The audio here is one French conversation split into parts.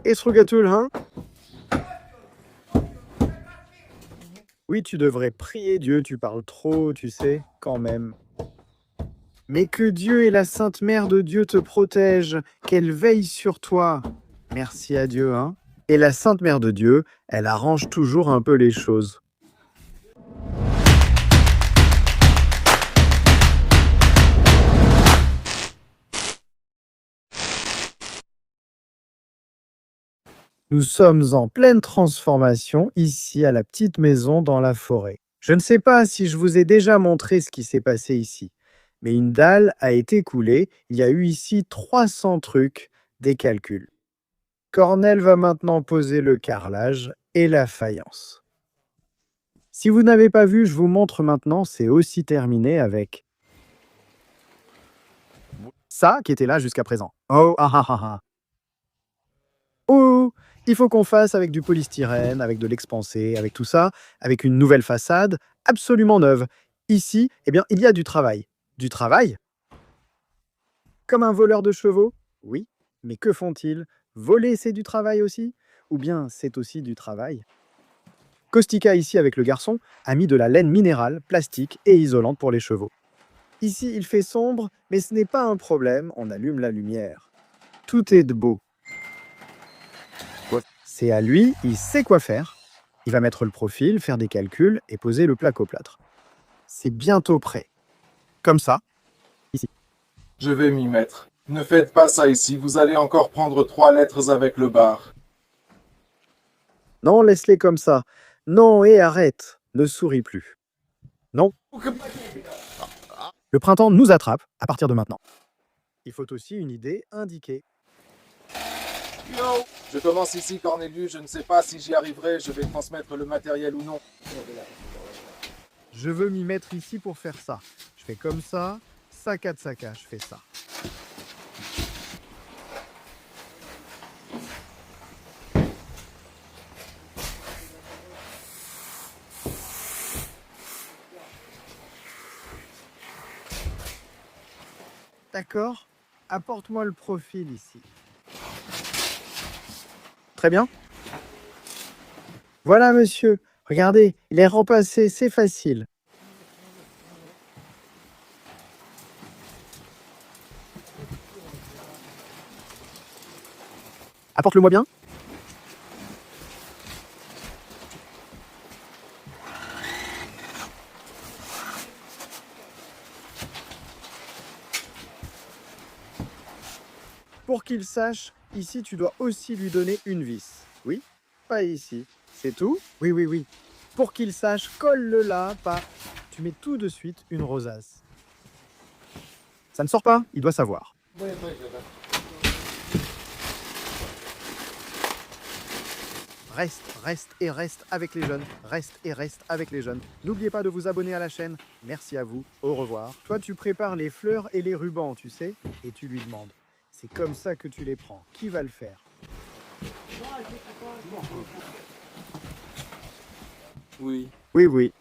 Esrugatul, hein? Oui, tu devrais prier Dieu, tu parles trop, tu sais, quand même. Mais que Dieu et la Sainte Mère de Dieu te protègent, qu'elle veille sur toi. Merci à Dieu, hein? Et la Sainte Mère de Dieu, elle arrange toujours un peu les choses. Nous sommes en pleine transformation ici à la petite maison dans la forêt. Je ne sais pas si je vous ai déjà montré ce qui s'est passé ici, mais une dalle a été coulée. Il y a eu ici 300 trucs, des calculs. Cornel va maintenant poser le carrelage et la faïence. Si vous n'avez pas vu, je vous montre maintenant, c'est aussi terminé avec ça qui était là jusqu'à présent. Oh, ah ah ah ah. Oh, il faut qu'on fasse avec du polystyrène, avec de l'expansé, avec tout ça, avec une nouvelle façade absolument neuve. Ici, eh bien, il y a du travail. Du travail? Comme un voleur de chevaux? Oui, mais que font-ils? Voler, c'est du travail aussi? Ou bien c'est aussi du travail? Kostika, ici avec le garçon, a mis de la laine minérale, plastique et isolante pour les chevaux. Ici, il fait sombre, mais ce n'est pas un problème, on allume la lumière. Tout est de beau. C'est à lui, il sait quoi faire. Il va mettre le profil, faire des calculs et poser le placoplâtre. C'est bientôt prêt. Comme ça, ici. Je vais m'y mettre. Ne faites pas ça ici, vous allez encore prendre 3 lettres avec le bar. Non, laisse-les comme ça. Non, et arrête. Ne souris plus. Non. Le printemps nous attrape à partir de maintenant. Il faut aussi une idée indiquée. Yo! Je commence ici, Cornelius, je ne sais pas si j'y arriverai, je vais transmettre le matériel ou non. Je veux m'y mettre ici pour faire ça. Je fais comme ça, saccade, je fais ça. D'accord? Apporte-moi le profil ici. Très bien. Voilà, monsieur. Regardez, il est repassé, c'est facile. Apporte-le-moi bien. Pour qu'il sache, ici, tu dois aussi lui donner une vis. Oui? Pas ici. C'est tout? Oui, oui, oui. Pour qu'il sache, colle-le là, pas... Tu mets tout de suite une rosace. Ça ne sort pas, il doit savoir. Reste, reste et reste avec les jeunes. Reste et reste avec les jeunes. N'oubliez pas de vous abonner à la chaîne. Merci à vous. Au revoir. Toi, tu prépares les fleurs et les rubans, tu sais, et tu lui demandes. C'est comme ça que tu les prends. Qui va le faire? Oui. Oui, oui.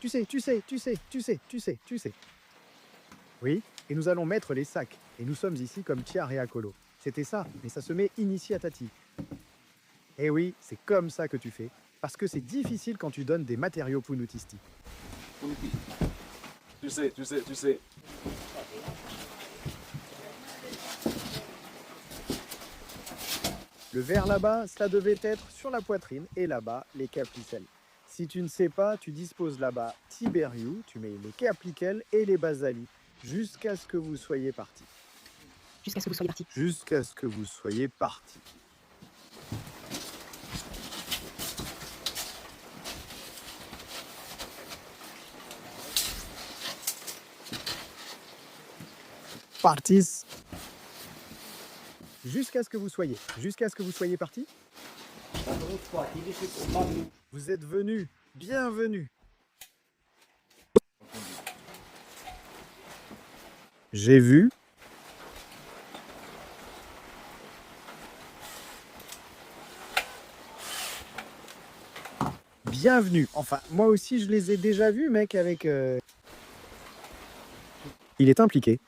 Tu sais. Oui, et nous allons mettre les sacs. Et nous sommes ici comme Tiar et Akolo. C'était ça, mais ça se met initiatati. Eh oui, c'est comme ça que tu fais. Parce que c'est difficile quand tu donnes des matériaux punutisti. Tu sais. Le verre là-bas, ça devait être sur la poitrine, et là-bas, les caplicelles. Si tu ne sais pas, tu disposes là-bas Tiberiu, tu mets les caplicelles et les basali, jusqu'à ce que vous soyez partis. Jusqu'à ce que vous soyez parti. Jusqu'à ce que vous soyez partis. Partis. Jusqu'à ce que vous soyez. Jusqu'à ce que vous soyez partis. Vous êtes venus. Bienvenue. J'ai vu. Bienvenue. Enfin, moi aussi, je les ai déjà vus, mec, avec... Il est impliqué.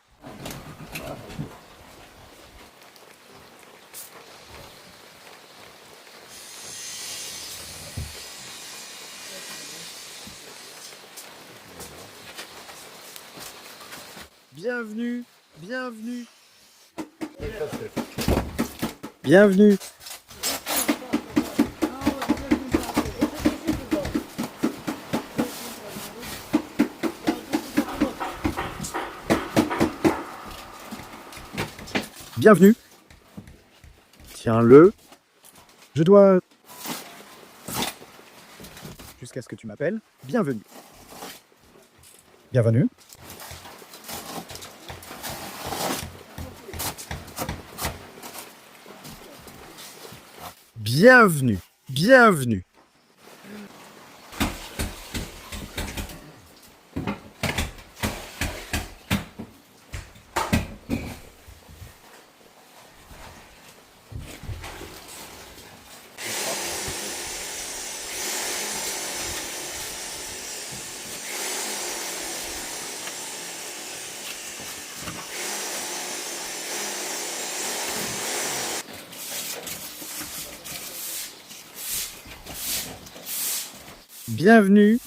Bienvenue. Bienvenue. Bienvenue. Bienvenue. Tiens-le. Je dois... Jusqu'à ce que tu m'appelles. Bienvenue. Bienvenue. Bienvenue. Bienvenue. Bienvenue.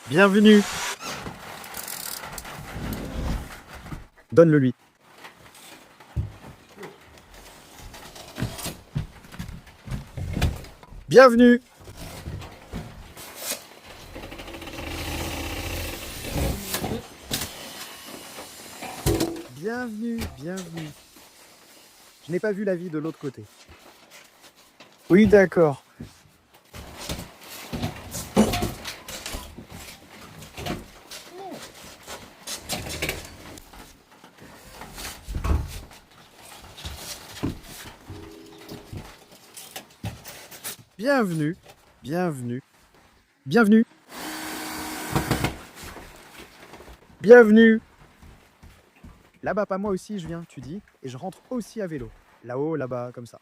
Bienvenue. Donne-le lui. Bienvenue. Bienvenue, bienvenue. Je n'ai pas vu la vie de l'autre côté. Oui, d'accord. Bienvenue, bienvenue, bienvenue, bienvenue. Là-bas, pas moi aussi, je viens, tu dis, et je rentre aussi à vélo. Là-haut, là-bas, comme ça.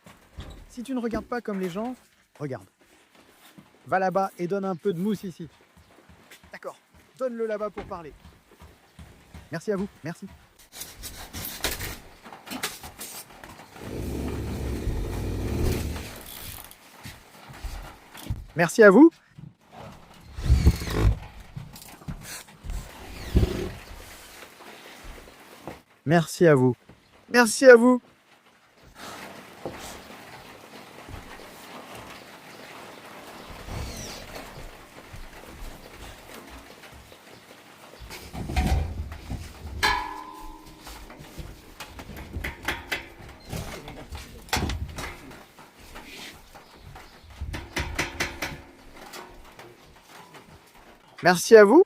Si tu ne regardes pas comme les gens, regarde. Va là-bas et donne un peu de mousse ici. D'accord, donne-le là-bas pour parler. Merci à vous, merci. Merci à vous. Merci à vous. Merci à vous. Merci à vous.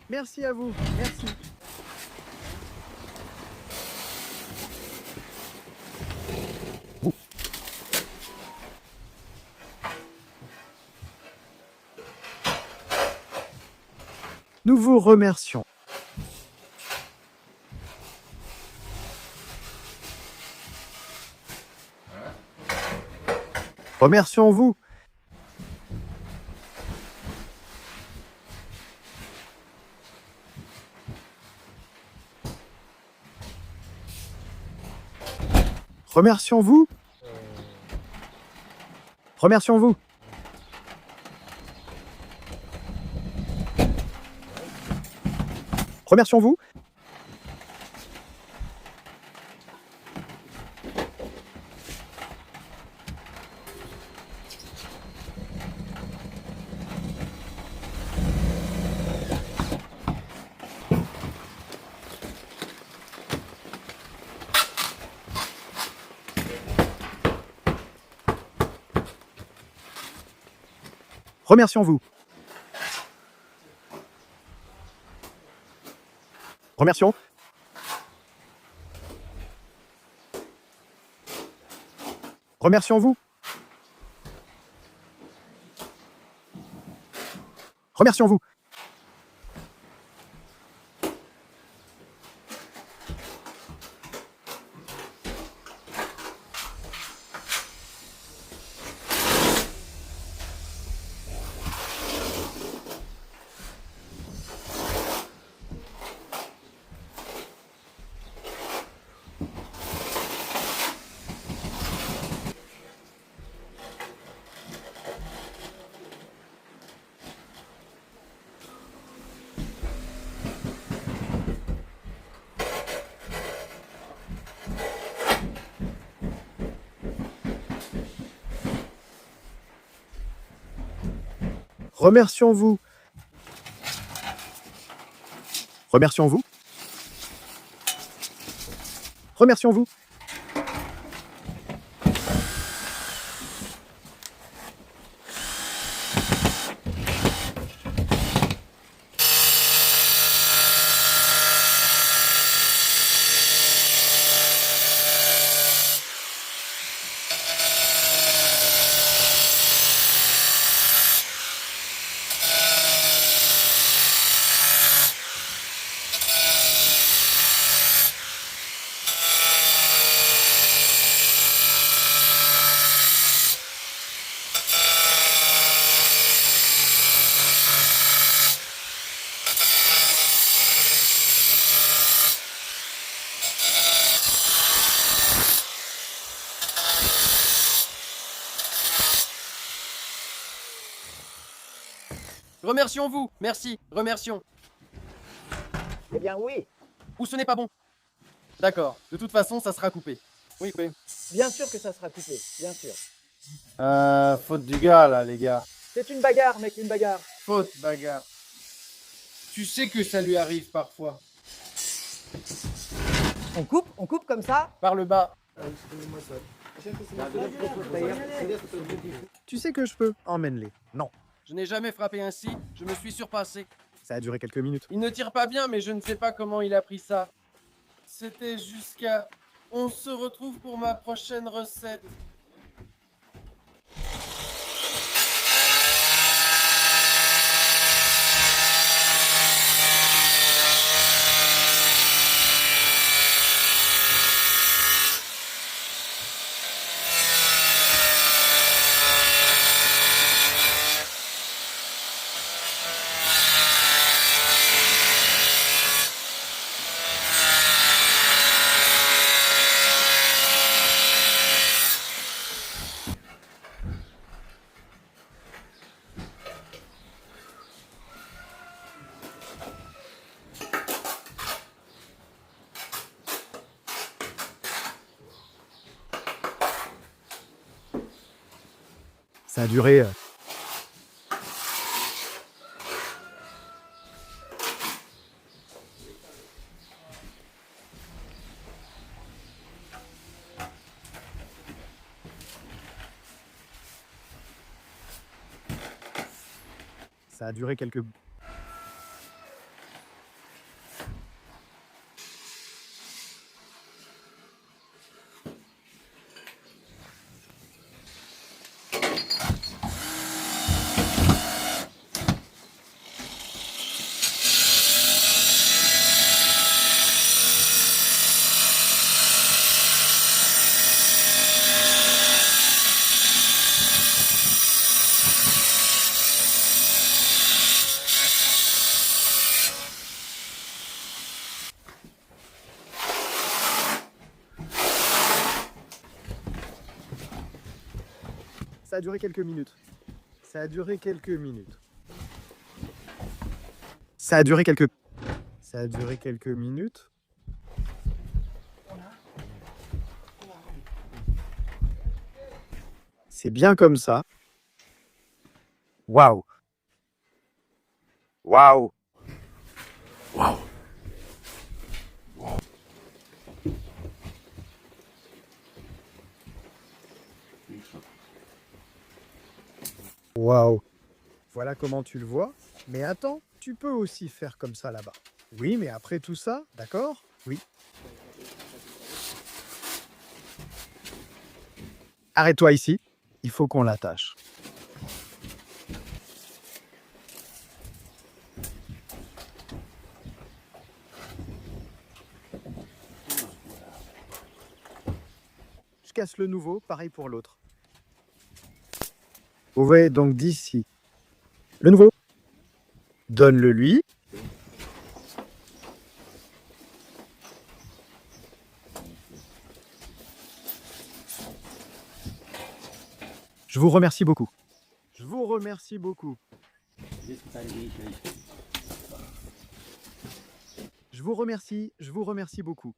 Merci à vous. Merci. Nous vous remercions. Remercions-vous. Remercions-vous. Remercions-vous. Remercions-vous. Remercions-vous. Remercions. Remercions-vous. Remercions-vous. Remercions-vous. Remercions-vous. Remercions-vous. Remercions-vous, merci, remercions. Eh bien oui, Ou ce n'est pas bon. D'accord, de toute façon, ça sera coupé. Oui, oui. bien sûr que ça sera coupé, bien sûr. Faute du gars, là, les gars. C'est une bagarre, mec, une bagarre. Faute, bagarre. Tu sais que ça lui arrive parfois. On coupe comme ça. Par le bas. Tu sais que je peux. Emmène-les. Non. Je n'ai jamais frappé ainsi, je me suis surpassé. Ça a duré quelques minutes. Il ne tire pas bien, mais je ne sais pas comment il a pris ça. C'était jusqu'à... On se retrouve pour ma prochaine recette. Ça a duré. Ça a duré quelques. Ça a duré quelques minutes. Ça a duré quelques minutes. Ça a duré quelques. Ça a duré quelques minutes. C'est bien comme ça. Waouh. Waouh. Waouh. Voilà comment tu le vois. Mais attends, tu peux aussi faire comme ça là-bas. Oui, mais après tout ça, d'accord? Oui. Arrête-toi ici. Il faut qu'on l'attache. Je casse le nouveau, pareil pour l'autre. Vous voyez donc d'ici. Le nouveau. Donne-le lui. Je vous remercie beaucoup. Je vous remercie beaucoup. Je vous remercie beaucoup.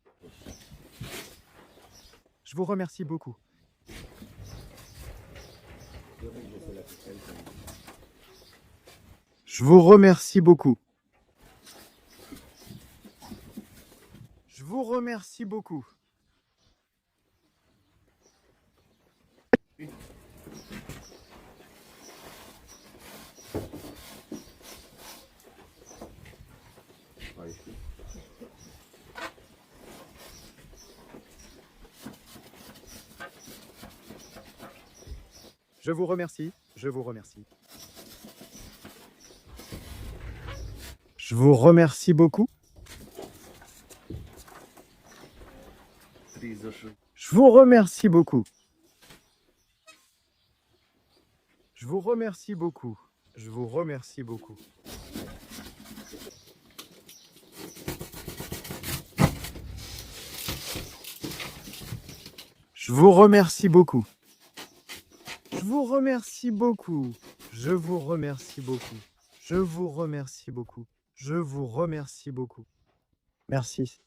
Je vous remercie beaucoup. Je vous remercie beaucoup. Je vous remercie beaucoup. Je vous remercie. Je vous remercie. Je vous remercie beaucoup. Je vous remercie beaucoup. Je vous remercie beaucoup. Je vous remercie beaucoup. Je vous remercie beaucoup. Je vous remercie beaucoup. Je vous remercie beaucoup. Je vous remercie beaucoup. Je vous remercie beaucoup. Merci.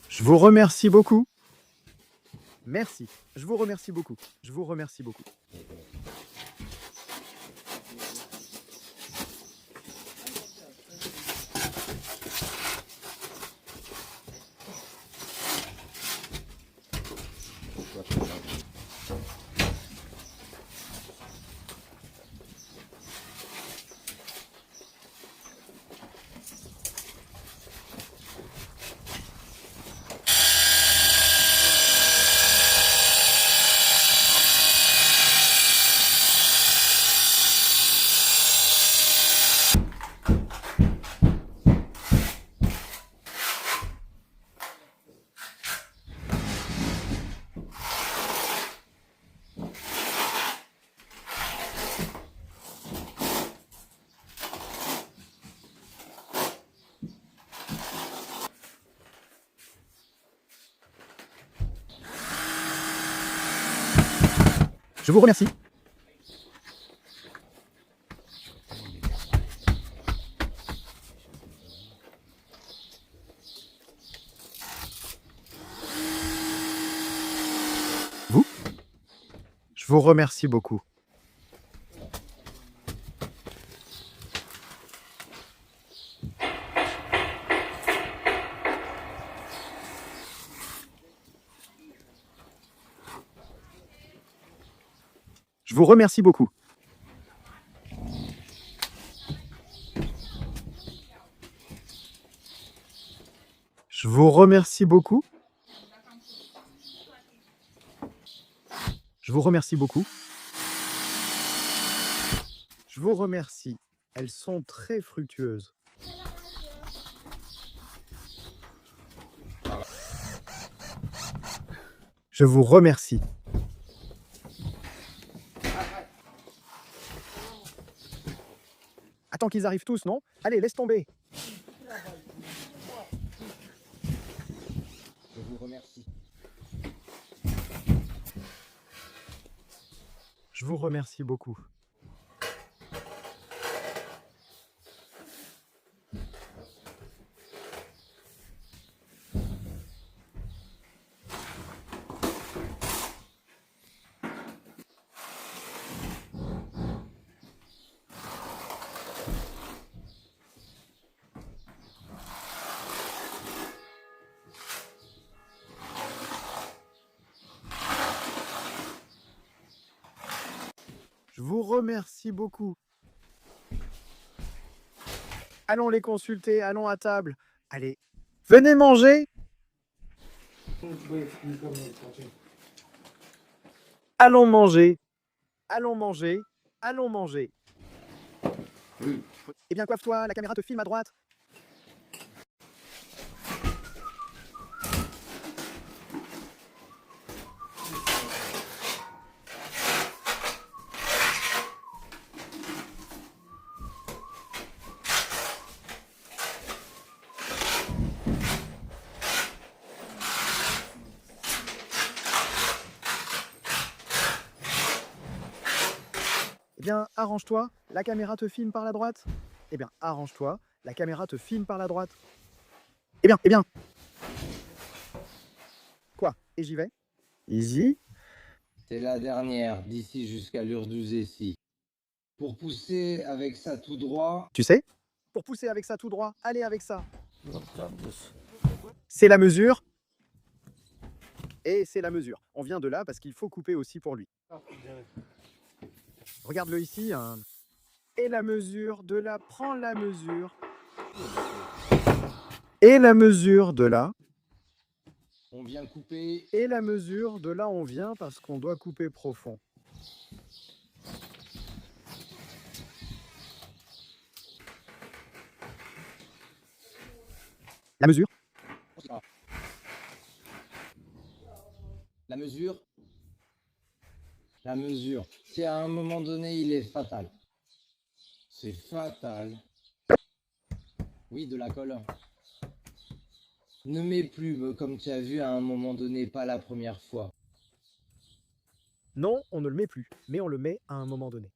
Je vous remercie beaucoup. Merci. Je vous remercie beaucoup. Je vous remercie beaucoup. Je vous remercie. Vous? Je vous remercie beaucoup. Je vous remercie beaucoup. Je vous remercie beaucoup. Je vous remercie beaucoup. Je vous remercie. Elles sont très fructueuses. Je vous remercie. Attends qu'ils arrivent tous, non? Allez, laisse tomber. Je vous remercie beaucoup. Je vous remercie beaucoup. Allons les consulter, allons à table. Allez, venez manger. Allons manger. Allons manger. Allons manger. Eh bien, coiffe-toi, la caméra te filme à droite. Eh bien, arrange-toi, la caméra te filme par la droite. Eh bien, arrange-toi, la caméra te filme par la droite. Eh bien. Quoi? Et j'y vais? Easy. C'est la dernière, d'ici jusqu'à l'Urduzessi. Pour pousser avec ça tout droit, Tu sais? Pour pousser avec ça tout droit, allez avec ça. C'est la mesure. Et c'est la mesure. On vient de là parce qu'il faut couper aussi pour lui. Regarde-le ici. Hein. Et la mesure de là, prends la mesure. Et la mesure de là. on vient couper. Et la mesure de là, on vient parce qu'on doit couper profond. La mesure. La mesure. La mesure. Si à un moment donné il est fatal. C'est fatal. Oui, de la colle. Ne mets plus, comme tu as vu à un moment donné, pas la première fois. Non, on ne le met plus, mais on le met à un moment donné.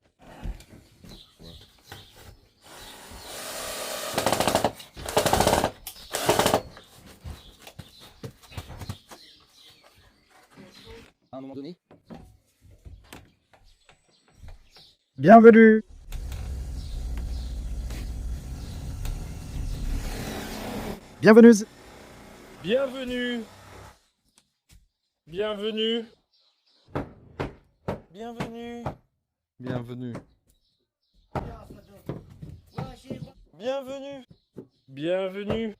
À un moment donné. Bienvenue. Bienvenue. Bienvenue. Bienvenue. Bienvenue. Bienvenue. Bienvenue. Bienvenue.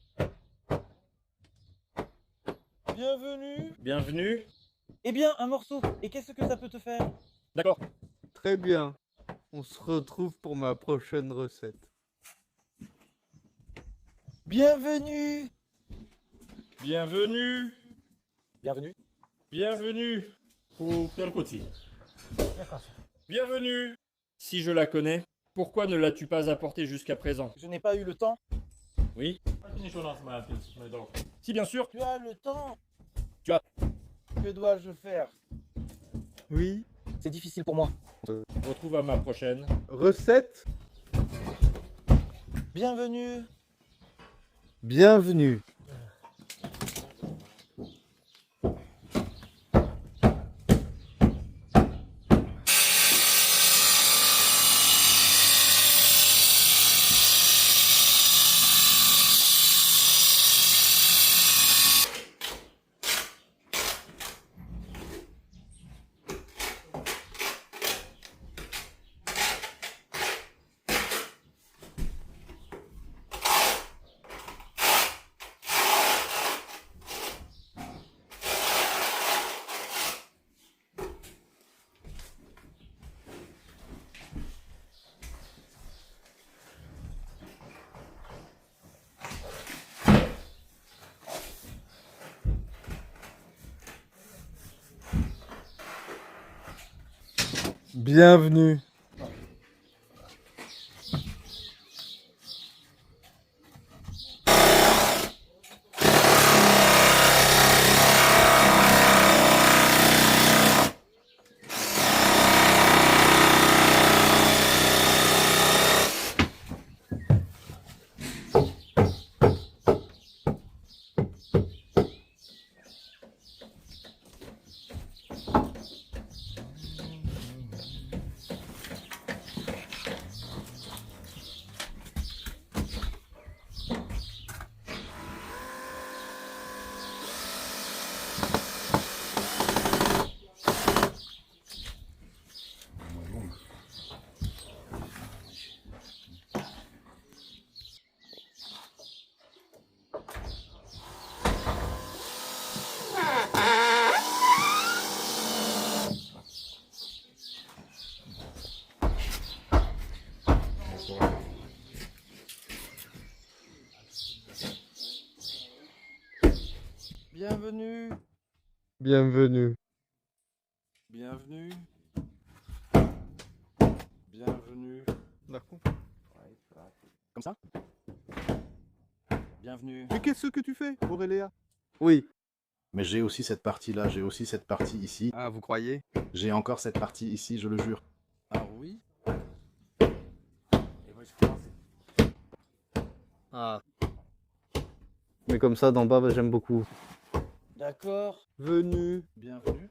Bienvenue. Bienvenue. Eh bien, un morceau. Et qu'est-ce que ça peut te faire? D'accord. Très bien. On se retrouve pour ma prochaine recette. Bienvenue. Bienvenue. Bienvenue. Bienvenue. Pour quel côté? Bienvenue. Si je la connais, pourquoi ne l'as-tu pas apportée jusqu'à présent? Je n'ai pas eu le temps. Oui. Si, bien sûr. Tu as le temps. Tu as. Que dois-je faire? Oui. C'est difficile pour moi. Retrouve à ma prochaine. Recette. Bienvenue. Bienvenue. Bienvenue. Bienvenue. Bienvenue. Bienvenue. Comme ça? Bienvenue. Mais qu'est-ce que tu fais, Aurélia? Oui. Mais j'ai aussi cette partie-là, j'ai aussi cette partie ici. Ah, vous croyez? J'ai encore cette partie ici, je le jure. Ah oui? Ah. Mais comme ça, d'en bas, bah, j'aime beaucoup. D'accord. Venu. Bienvenue.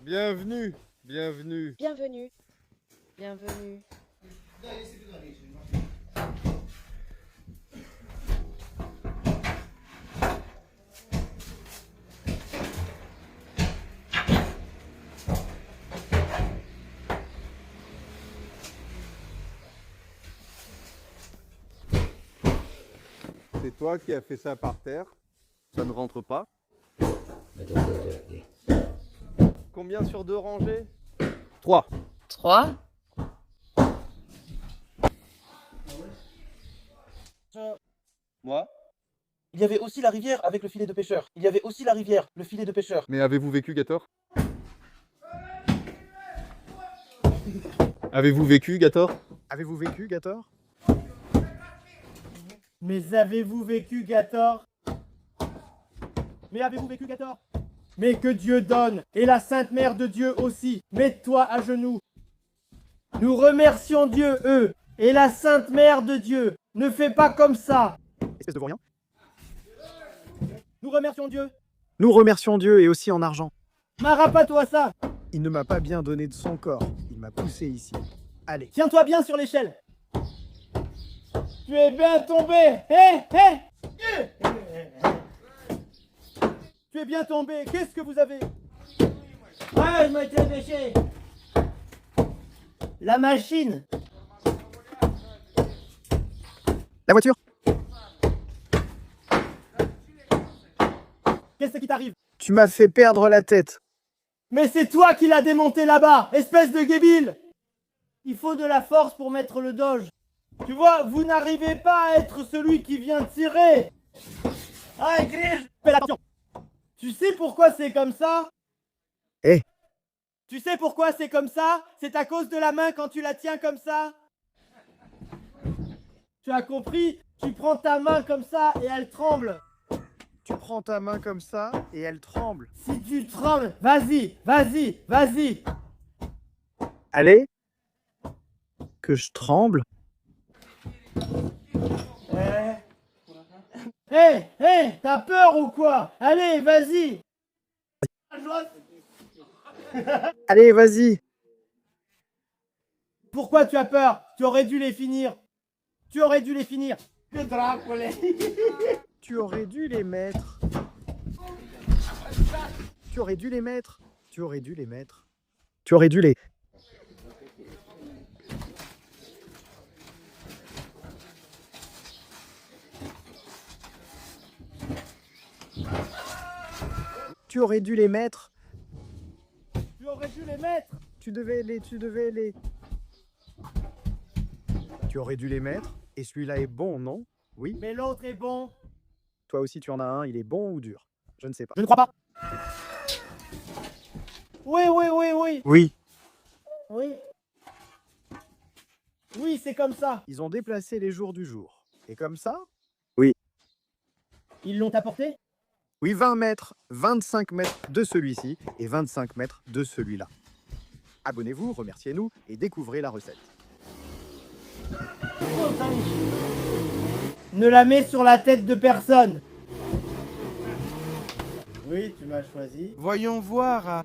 Bienvenue. Bienvenue. Bienvenue. Bienvenue. C'est toi qui as fait ça par terre. Ça ne rentre pas. Combien sur 2 rangées? 3. 3. Moi? Il y avait aussi la rivière avec le filet de pêcheur. Il y avait aussi la rivière, le filet de pêcheur. Mais avez-vous vécu, Gator? Avez-vous vécu, Gator? Avez-vous vécu, Gator? Mais avez-vous vécu, Gator? Mais avez-vous vécu, Gator? Mais que Dieu donne, et la Sainte Mère de Dieu aussi. Mets-toi à genoux. Nous remercions Dieu, eux, et la Sainte Mère de Dieu. Ne fais pas comme ça. Espèce de vaurien. Nous remercions Dieu. Nous remercions Dieu et aussi en argent. Marapate-toi ça. Il ne m'a pas bien donné de son corps. Il m'a poussé ici. Allez. Tiens-toi bien sur l'échelle. Tu es bien tombé. Hé, hé. Tu es bien tombé. Qu'est-ce que vous avez? Ouais, je m'étais dépêché. La machine. La voiture. Qu'est-ce qui t'arrive? Tu m'as fait perdre la tête. Mais c'est toi qui l'as démonté là-bas, espèce de guébile. Il faut de la force pour mettre le doge. Tu vois, vous n'arrivez pas à être celui qui vient tirer. Ah, Gris, fais attention. Tu sais pourquoi c'est comme ça? Eh. Tu sais pourquoi c'est comme ça? C'est à cause de la main quand tu la tiens comme ça. Tu as compris? Tu prends ta main comme ça et elle tremble. Tu prends ta main comme ça et elle tremble. Si tu trembles, vas-y, vas-y, vas-y. Allez. Que je tremble. Hé, hé, t'as peur ou quoi? Allez, vas-y. Allez, vas-y. Pourquoi tu as peur? Tu aurais dû les finir. Tu aurais dû les finir. Tu aurais dû les mettre. Tu aurais dû les mettre. Tu aurais dû les mettre. Tu aurais dû les... Tu aurais dû les mettre. Tu aurais dû les mettre. Tu devais les... Tu aurais dû les mettre. Et celui-là est bon, non? Oui. Mais l'autre est bon. Toi aussi, tu en as un. Il est bon ou dur? Je ne sais pas. Je ne crois pas. Oui, oui, oui, oui. Oui. Oui. Oui, c'est comme ça. Ils ont déplacé les jours du jour. Et comme ça? Ils l'ont apporté? Oui, 20 mètres, 25 mètres de celui-ci et 25 mètres de celui-là. Abonnez-vous, remerciez-nous et découvrez la recette. Ne la mets sur la tête de personne. Oui, tu m'as choisi. Voyons voir.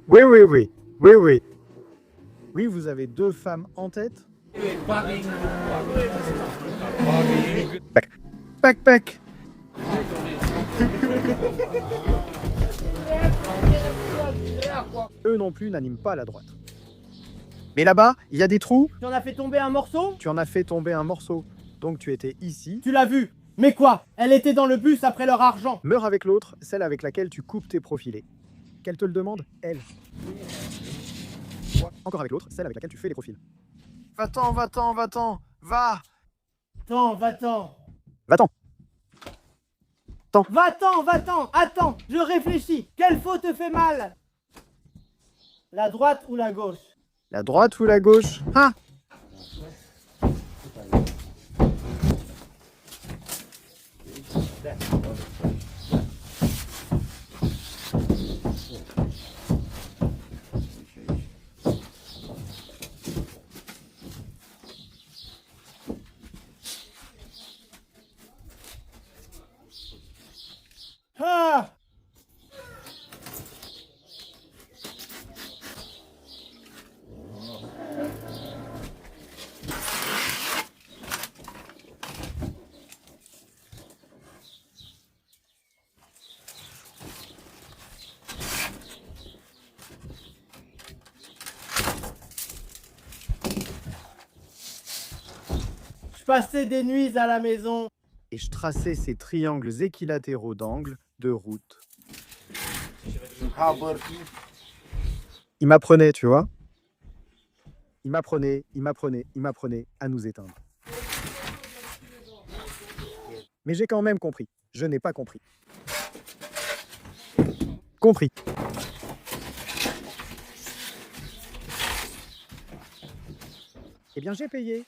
Oui, oui, oui. Oui, oui. Oui, vous avez 2 femmes en tête. Pac, pac, pac. Eux non plus n'animent pas la droite. Mais là-bas, il y a des trous. Tu en as fait tomber un morceau? Tu en as fait tomber un morceau. Donc tu étais ici. Tu l'as vu. Mais quoi? Elle était dans le bus après leur argent. Meurs avec l'autre, celle avec laquelle tu coupes tes profilés. Qu'elle te le demande, elle. Encore avec l'autre, celle avec laquelle tu fais les profils. Va-t'en, va-t'en, va-t'en, va! Va-t'en. Va-t'en! Va-t'en. Attends, je réfléchis. Quelle faute te fait mal? La droite ou la gauche? La droite ou la gauche? Ah! Ah! Je passais des nuits à la maison. Et je traçais ces triangles équilatéraux d'angle de route. Il m'apprenait, tu vois. Il m'apprenait à nous éteindre. Mais j'ai quand même compris. Je n'ai pas compris. Compris. Eh bien, j'ai payé.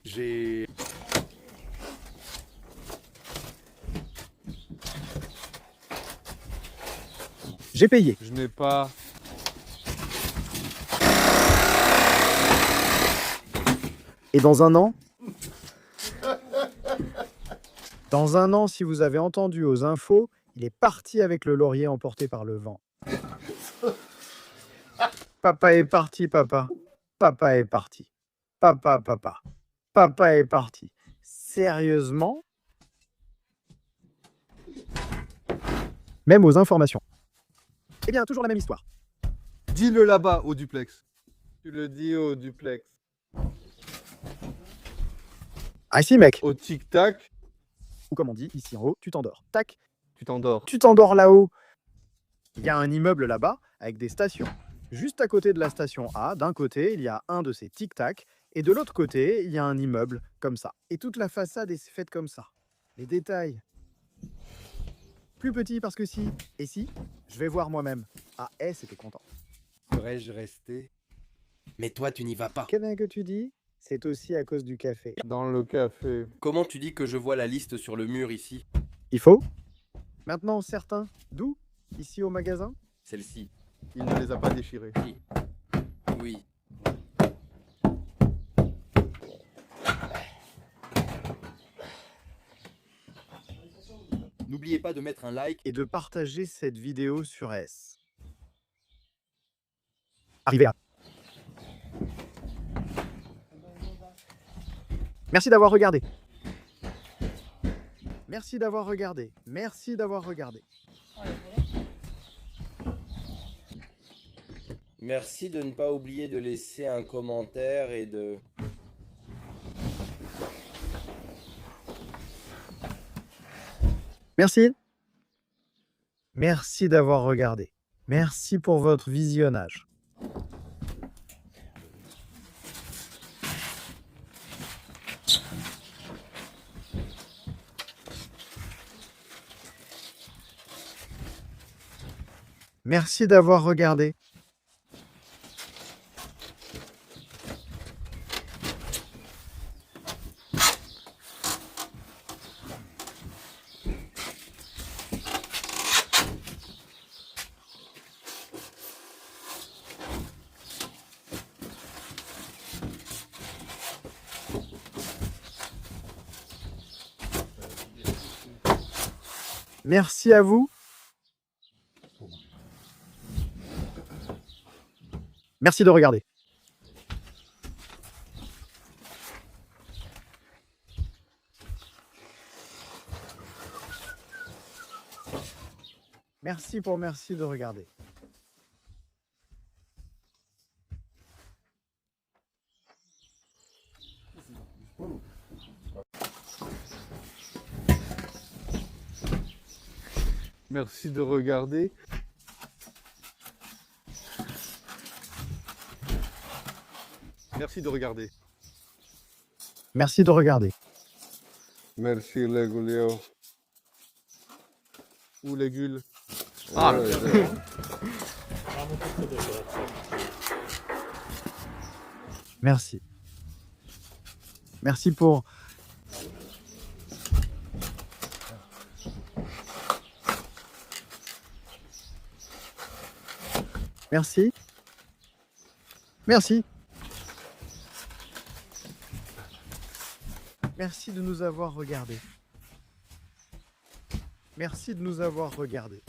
J'ai... J'ai payé. Je n'ai pas... Et dans un an, si vous avez entendu aux infos, il est parti avec le laurier emporté par le vent. Papa est parti, papa. Papa est parti. Papa. Papa est parti. Sérieusement? Même aux informations. Eh bien, toujours la même histoire. Dis-le là-bas, au duplex. Tu le dis au duplex. Ah si, mec. Au tic-tac, Ou comme on dit, ici en haut, tu t'endors. Tac, tu t'endors. tu t'endors là-haut. Il y a un immeuble là-bas avec des stations. Juste à côté de la station A, d'un côté, il y a un de ces tic-tac, et de l'autre côté, il y a un immeuble comme ça. Et toute la façade est faite comme ça. Les détails. Plus petit parce que si. Et si, je vais voir moi-même. Ah, c'était content. Devrais-je rester? Mais toi, tu n'y vas pas. Qu'est-ce que tu dis? C'est aussi à cause du café. Dans le café. Comment tu dis que je vois la liste sur le mur ici? Il faut? Maintenant, certains. D'où? Ici au magasin? Celle-ci. Il ne les a pas déchirés. Oui. N'oubliez pas de mettre un like. Et de partager cette vidéo sur S. Arrivé à. Merci d'avoir regardé. Merci d'avoir regardé. Merci d'avoir regardé. Merci de ne pas oublier de laisser un commentaire et de... Merci. Merci d'avoir regardé. Merci pour votre visionnage. Merci d'avoir regardé. Merci à vous. Merci de regarder. Merci de regarder. Merci de regarder. Merci de regarder. Merci de regarder. Merci Legulio. Ou Legul. Merci. Merci pour... Merci. Merci. Merci de nous avoir regardés. Merci de nous avoir regardés.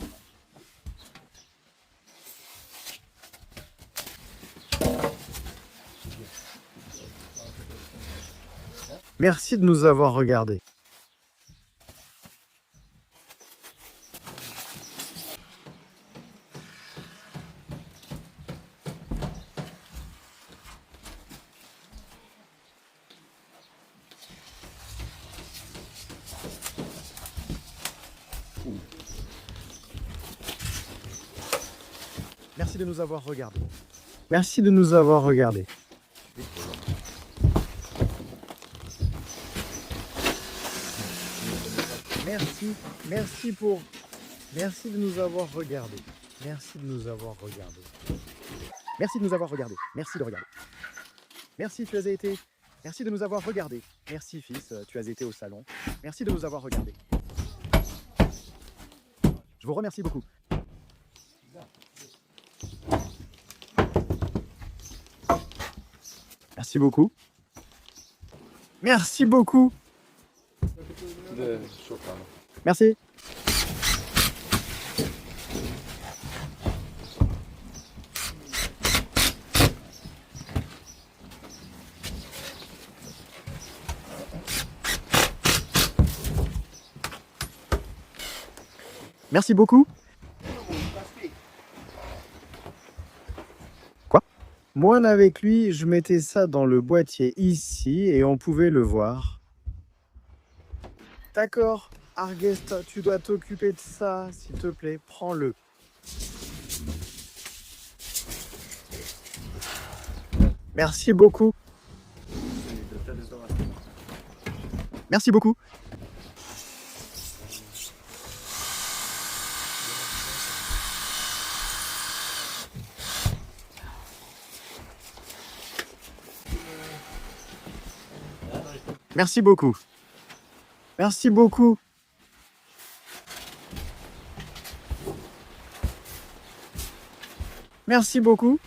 Merci de nous avoir regardés. Merci de nous avoir regardés. Merci de nous avoir regardés. Merci, merci pour... Merci de nous avoir regardés. Merci de nous avoir regardés. Merci de nous avoir regardés. Merci de regarder. Merci, tu as été... Merci de nous avoir regardés. Merci, fils, tu as été au salon. Merci de nous avoir regardés. Je vous remercie beaucoup. Merci beaucoup. Merci beaucoup. Merci. Merci beaucoup. Quoi? Moi, avec lui, je mettais ça dans le boîtier ici et on pouvait le voir. D'accord, Argest, tu dois t'occuper de ça, s'il te plaît, prends-le. Merci beaucoup. Merci beaucoup. Merci beaucoup. Merci beaucoup. Merci beaucoup.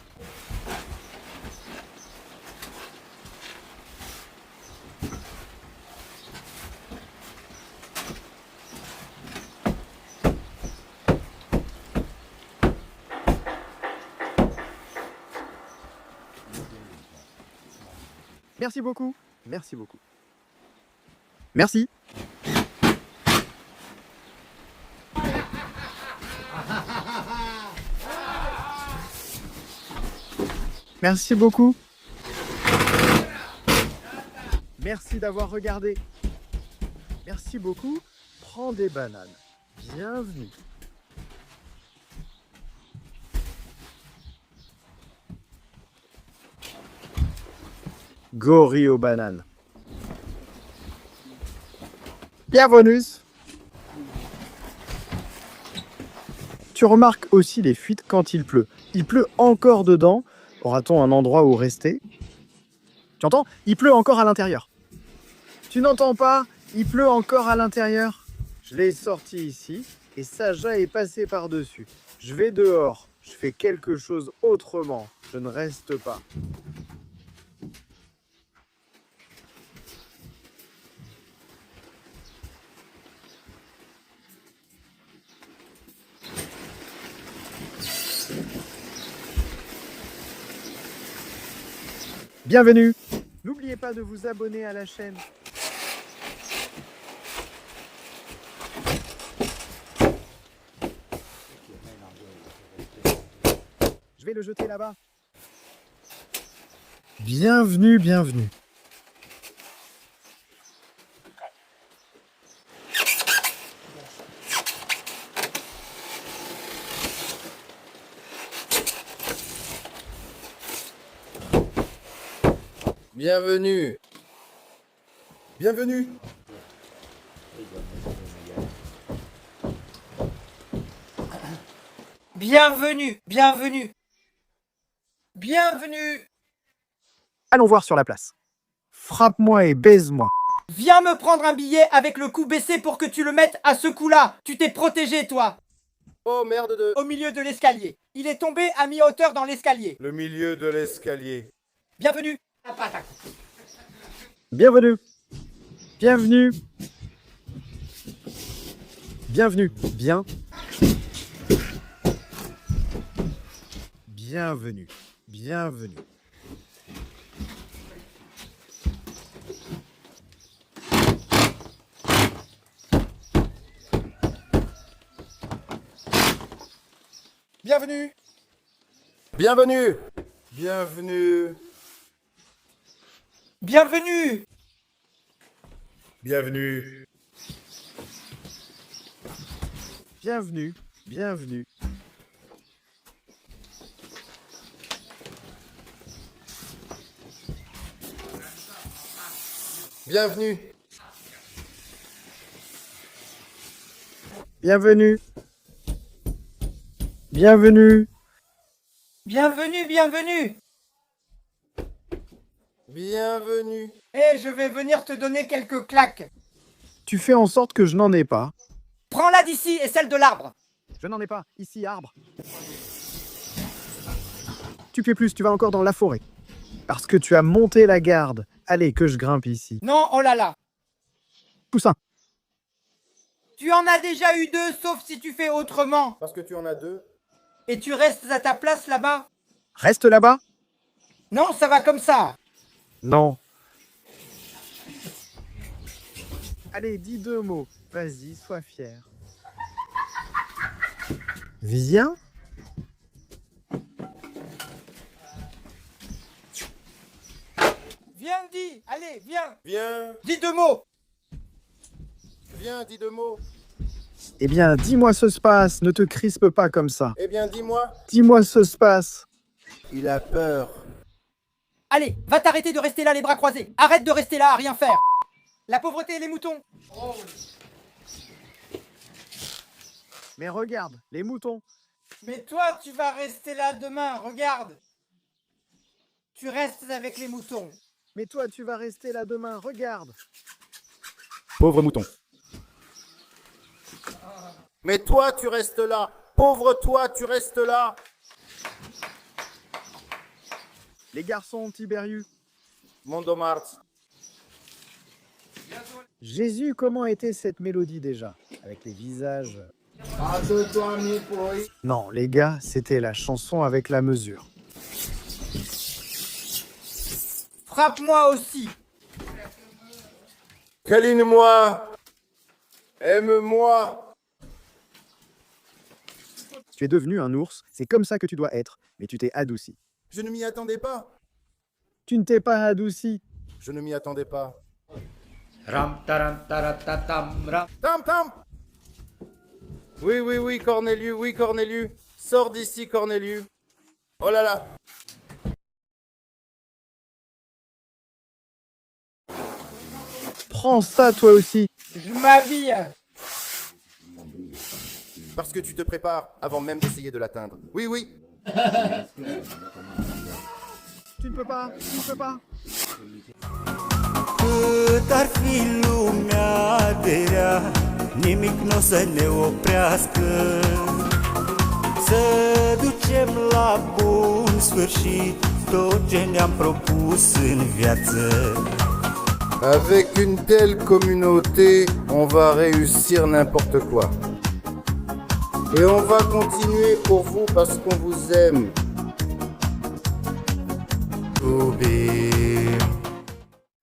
Merci beaucoup. Merci beaucoup. Merci. Merci beaucoup. Merci d'avoir regardé. Merci beaucoup. Prends des bananes. Bienvenue. Gorille aux bananes. Bienvenue. Tu remarques aussi les fuites quand il pleut. Il pleut encore dedans. Aura-t-on un endroit où rester? Tu entends? Il pleut encore à l'intérieur. Tu n'entends pas? Il pleut encore à l'intérieur. Je l'ai sorti ici et Saja est passé par-dessus. Je vais dehors. Je fais quelque chose autrement. Je ne reste pas. Bienvenue. N'oubliez pas de vous abonner à la chaîne. Je vais le jeter là-bas. Bienvenue, bienvenue. Bienvenue. Bienvenue. Bienvenue, bienvenue. Bienvenue. Allons voir sur la place. Frappe-moi et baise-moi. Viens me prendre un billet avec le cou baissé pour que tu le mettes à ce coup-là. Tu t'es protégé, toi. Oh merde de... Au milieu de l'escalier. Il est tombé à mi-hauteur dans l'escalier. Le milieu de l'escalier. Bienvenue. Bienvenue. Bienvenue. Bienvenue. Bien. Bienvenue. Bienvenue. Bienvenue. Bienvenue. Bienvenue. Bienvenue. Bienvenue. Bienvenue. Bienvenue. Bienvenue. Bienvenue. Bienvenue. Bienvenue, bienvenue. Bienvenue. Et je vais venir te donner quelques claques. Tu fais en sorte que je n'en ai pas. Prends-la d'ici et celle de l'arbre. Je n'en ai pas. Ici, arbre. Tu fais plus, tu vas encore dans la forêt. Parce que tu as monté la garde. Allez, que je grimpe ici. Non, oh là là. Poussin. Tu en as déjà eu 2, sauf si tu fais autrement. Parce que tu en as 2. Et tu restes à ta place là-bas. Reste là-bas. Non, ça va comme ça. Non. Allez, dis 2 mots. Vas-y, sois fier. Viens. Viens, dis. Allez, viens. Viens. Dis 2 mots. Viens, dis 2 mots. Eh bien, dis-moi ce se passe. Ne te crispe pas comme ça. Eh bien, dis-moi. Dis-moi ce se passe. Il a peur. Allez, va t'arrêter de rester là les bras croisés. Arrête de rester là à rien faire. La pauvreté et les moutons. Mais regarde, les moutons. Mais toi, tu vas rester là demain, regarde. Tu restes avec les moutons. Mais toi, tu vas rester là demain. Regarde. Pauvre mouton. Mais toi, tu restes là. Pauvre toi, tu restes là. Les garçons, Tiberius. Mondomart. Jésus, comment était cette mélodie déjà? Avec les visages... Non, les gars, c'était la chanson avec la mesure. Frappe-moi aussi. Câline-moi. Aime-moi. Tu es devenu un ours, c'est comme ça que tu dois être, mais tu t'es adouci. Je ne m'y attendais pas. Tu ne t'es pas adouci. Je ne m'y attendais pas. Ram taram taratatam ram. Tam tam. Oui, oui, oui, Cornelius, oui, Cornelius. Sors d'ici, Cornelius. Oh là là. Prends ça, toi aussi. Je m'habille. Parce que tu te prépares avant même d'essayer de l'atteindre. Oui, oui. Tu ne peux pas, tu ne peux pas. Cât ar fi lumea de rea, nimic n-o să ne oprească. Să ducem la bun sfârșit tot ce ne-am propus în viață. Avec une telle communauté, on va réussir n'importe quoi. Et on va continuer pour vous parce qu'on vous aime. Oublie.